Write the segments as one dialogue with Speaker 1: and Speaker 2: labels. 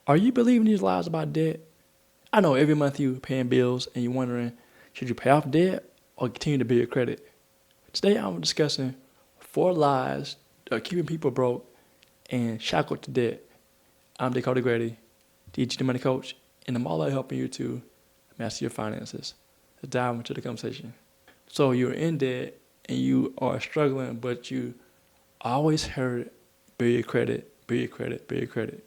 Speaker 1: Are you believing these lies about debt? I know every month you paying bills and you're wondering, should you pay off debt or continue to build your credit? Today I'm discussing 4 lies that are keeping people broke and shackled to debt. I'm Dakota Grady, DG Money Coach, and I'm all about helping you to master your finances. Let's dive into the conversation. So you're in debt and you are struggling, but you always heard build your credit, build your credit, build your credit.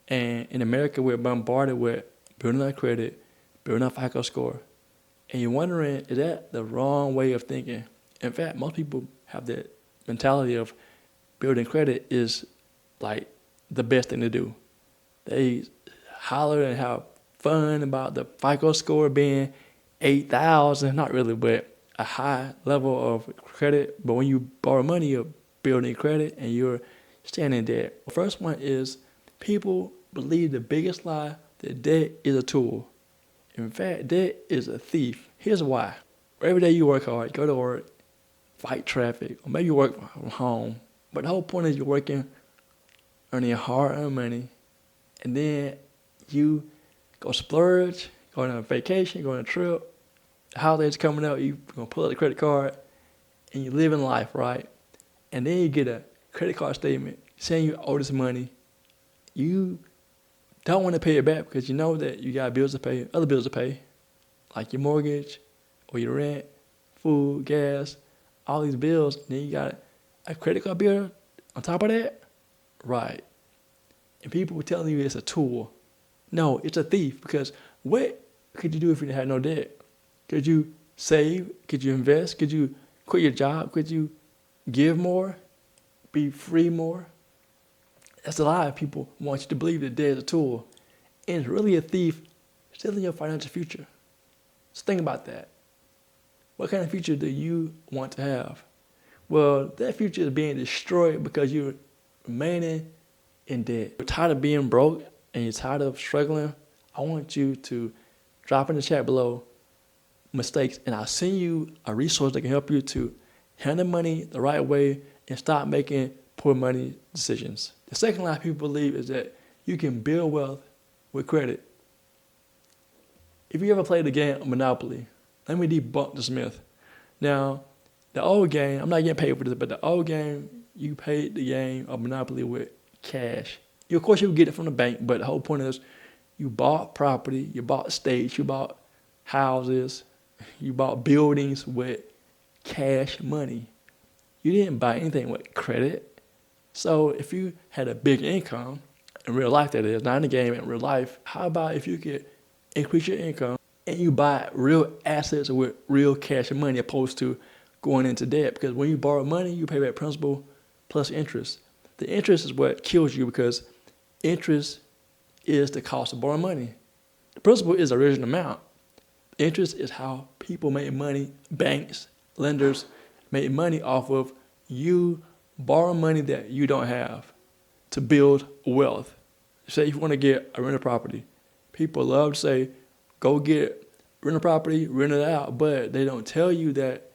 Speaker 1: And in America, we're bombarded with building our credit, building our FICO score. And you're wondering, is that the wrong way of thinking? In fact, most people have that mentality of building credit is like the best thing to do. They holler and have fun about the FICO score being 8,000, not really, but a high level of credit. But when you borrow money, you're building credit and you're staying in debt. The first one is people believe the biggest lie that debt is a tool. In fact, debt is a thief. Here's why. Every day you work hard, go to work, fight traffic, or maybe you work from home. But the whole point is you're working, earning hard-earned money, and then you go splurge, go on a vacation, go on a trip. The holidays coming up, you're going to pull out the credit card, and you're living life, right? And then you get a credit card statement saying you owe this money. You don't want to pay it back because you know that you got bills to pay, other bills to pay, like your mortgage or your rent, food, gas, all these bills. And then you got a credit card bill on top of that? Right. And people were telling you it's a tool. No, it's a thief because what could you do if you had no debt? Could you save? Could you invest? Could you quit your job? Could you give more? Be free more? That's a lie. People want you to believe that debt is a tool. And it's really a thief stealing your financial future. So think about that. What kind of future do you want to have? Well, that future is being destroyed because you're remaining in debt. You're tired of being broke and you're tired of struggling. I want you to drop in the chat below mistakes and I'll send you a resource that can help you to handle money the right way and stop making poor money decisions. The second lie people believe is that you can build wealth with credit. If you ever played the game of Monopoly, let me debunk this myth. Now, the old game, I'm not getting paid for this, but the old game, you paid the game of Monopoly with cash. Of course, you would get it from the bank, but the whole point is you bought property, you bought states, you bought houses, you bought buildings with cash money. You didn't buy anything with credit. So if you had a big income, in real life that is, not in the game, in real life, how about if you could increase your income and you buy real assets with real cash and money opposed to going into debt? Because when you borrow money, you pay back principal plus interest. The interest is what kills you because interest is the cost of borrowing money. The principal is the original amount. Interest is how people make money, banks, lenders make money off of you borrow money that you don't have to build wealth. Say if you want to get a rental property, people love to say, go get rental property, rent it out, but they don't tell you that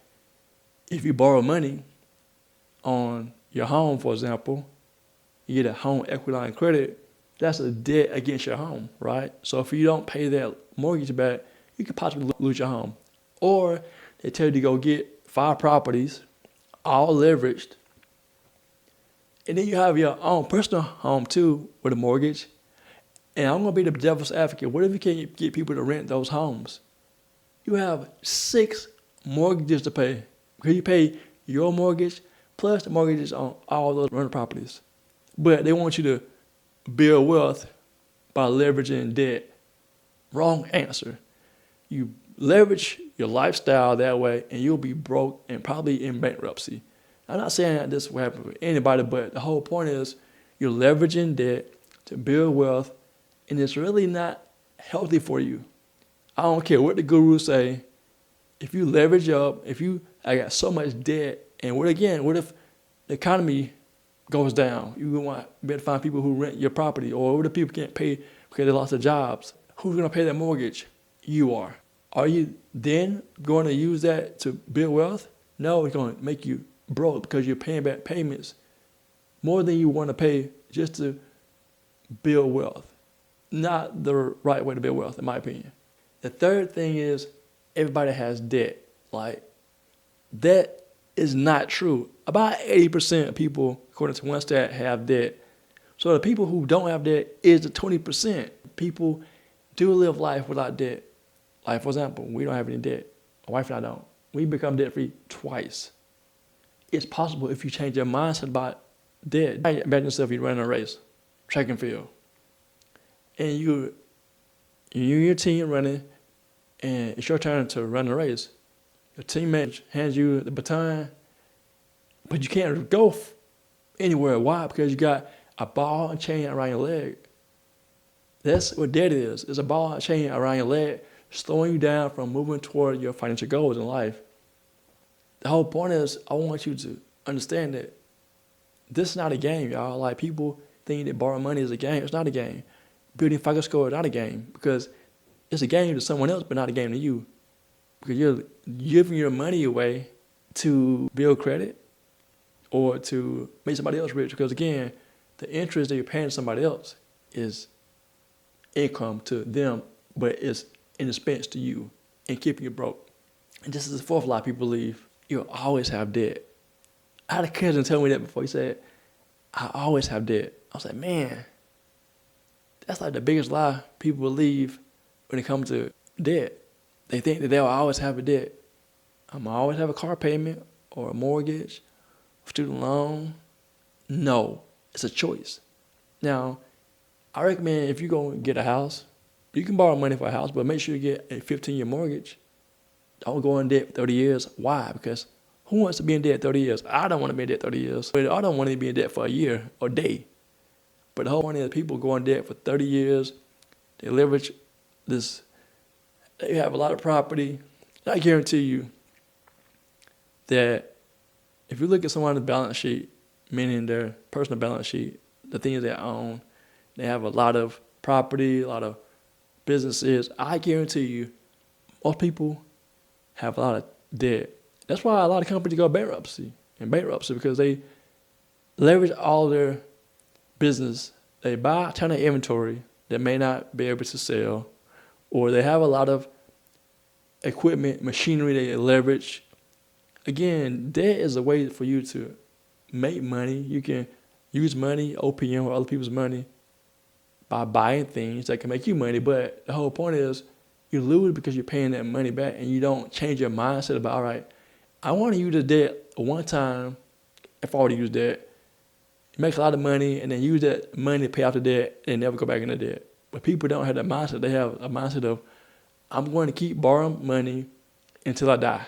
Speaker 1: if you borrow money on your home, for example, you get a home equity line of credit, that's a debt against your home, right? So if you don't pay that mortgage back, you could possibly lose your home. Or they tell you to go get 5 properties, all leveraged, and then you have your own personal home too with a mortgage. And I'm going to be the devil's advocate. What if you can't get people to rent those homes? You have 6 mortgages to pay. Because you pay your mortgage plus the mortgages on all those rental properties. But they want you to build wealth by leveraging debt. Wrong answer. You leverage your lifestyle that way and you'll be broke and probably in bankruptcy. I'm not saying that this will happen for anybody, but the whole point is you're leveraging debt to build wealth, and it's really not healthy for you. I don't care what the gurus say. If you leverage up, I got so much debt, and what if the economy goes down? You want to better find people who rent your property, or what if people can't pay because they lost their jobs? Who's going to pay that mortgage? You are. Are you then going to use that to build wealth? No, it's going to make you broke because you're paying back payments more than you want to pay just to build wealth. not the right way to build wealth, in my opinion. The third thing is everybody has debt. Like, that is not true. About 80% of people, according to one stat, have debt. So the people who don't have debt is the 20%. People do live life without debt. Like, for example, we don't have any debt. My wife and I don't. We become debt-free twice. It's possible if you change your mindset about debt. Imagine yourself, you're running a race, track and field. And you and your team running, and it's your turn to run the race. Your teammate hands you the baton, but you can't go anywhere. Why? Because you got a ball and chain around your leg. That's what debt is. It's a ball and chain around your leg, slowing you down from moving toward your financial goals in life. The whole point is, I want you to understand that this is not a game, y'all. Like, people think that borrowing money is a game. It's not a game. Building FICO score is not a game, because it's a game to someone else, but not a game to you. Because you're giving your money away to build credit or to make somebody else rich. Because again, the interest that you're paying somebody else is income to them, but it's an expense to you and keeping you broke. And this is the fourth lie people believe: you'll always have debt. I had a cousin tell me that before. He said, I always have debt. I was like, man, that's like the biggest lie people believe when it comes to debt. They think that they'll always have a debt. I'm gonna always have a car payment or a mortgage, student loan. No, it's a choice. Now, I recommend if you go get a house, you can borrow money for a house, but make sure you get a 15-year mortgage. Don't go in debt for 30 years. Why? Because who wants to be in debt 30 years? I don't want to be in debt 30 years. But I don't want to be in debt for a year or day. But the whole point is people go in debt for 30 years. They leverage this. They have a lot of property. I guarantee you that if you look at someone's balance sheet, meaning their personal balance sheet, the things they own, they have a lot of property, a lot of businesses. I guarantee you most people have a lot of debt. That's why a lot of companies go bankruptcy because they leverage all their business. They buy a ton of inventory that may not be able to sell, or they have a lot of equipment, machinery they leverage. Again, debt is a way for you to make money. You can use money, OPM, or other people's money, by buying things that can make you money. But the whole point is you lose because you're paying that money back, and you don't change your mindset about, all right, I want to use the debt one time. If I already use debt, make a lot of money, and then use that money to pay off the debt and never go back into debt. But people don't have that mindset. They have a mindset of, I'm going to keep borrowing money until I die.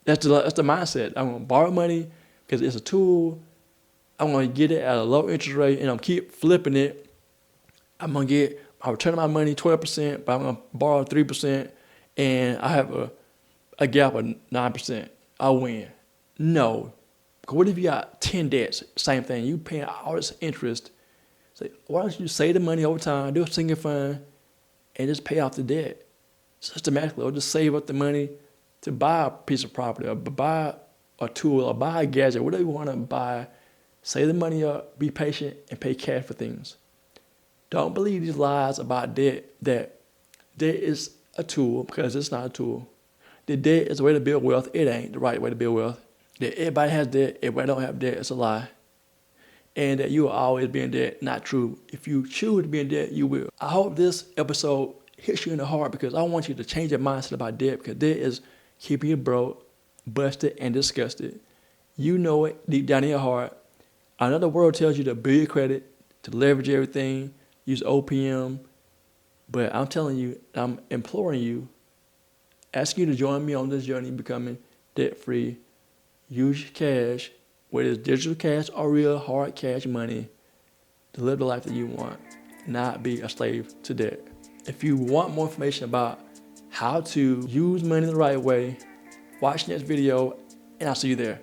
Speaker 1: That's the mindset. I'm going to borrow money because it's a tool. I'm going to get it at a low interest rate, and I'm keep flipping it. I'm returning my money 12%, but I'm going to borrow 3%, and I have a gap of 9%. I'll win. No. Because what if you got 10 debts? Same thing. You paying all this interest. So why don't you save the money over time, do a single fund, and just pay off the debt systematically, or just save up the money to buy a piece of property, or buy a tool, or buy a gadget, whatever you want to buy. Save the money up, be patient, and pay cash for things. Don't believe these lies about debt, that debt is a tool, because it's not a tool. The debt is a way to build wealth. It ain't the right way to build wealth. That everybody has debt, everybody don't have debt. It's a lie. And that you will always be in debt. Not true. If you choose to be in debt, you will. I hope this episode hits you in the heart, because I want you to change your mindset about debt, because debt is keeping you broke, busted, and disgusted. You know it deep down in your heart. Another world tells you to build your credit, to leverage everything, use OPM. But I'm telling you, I'm imploring you, asking you to join me on this journey becoming debt-free. Use cash, whether it's digital cash or real hard cash money, to live the life that you want, not be a slave to debt. If you want more information about how to use money the right way, watch the next video, and I'll see you there.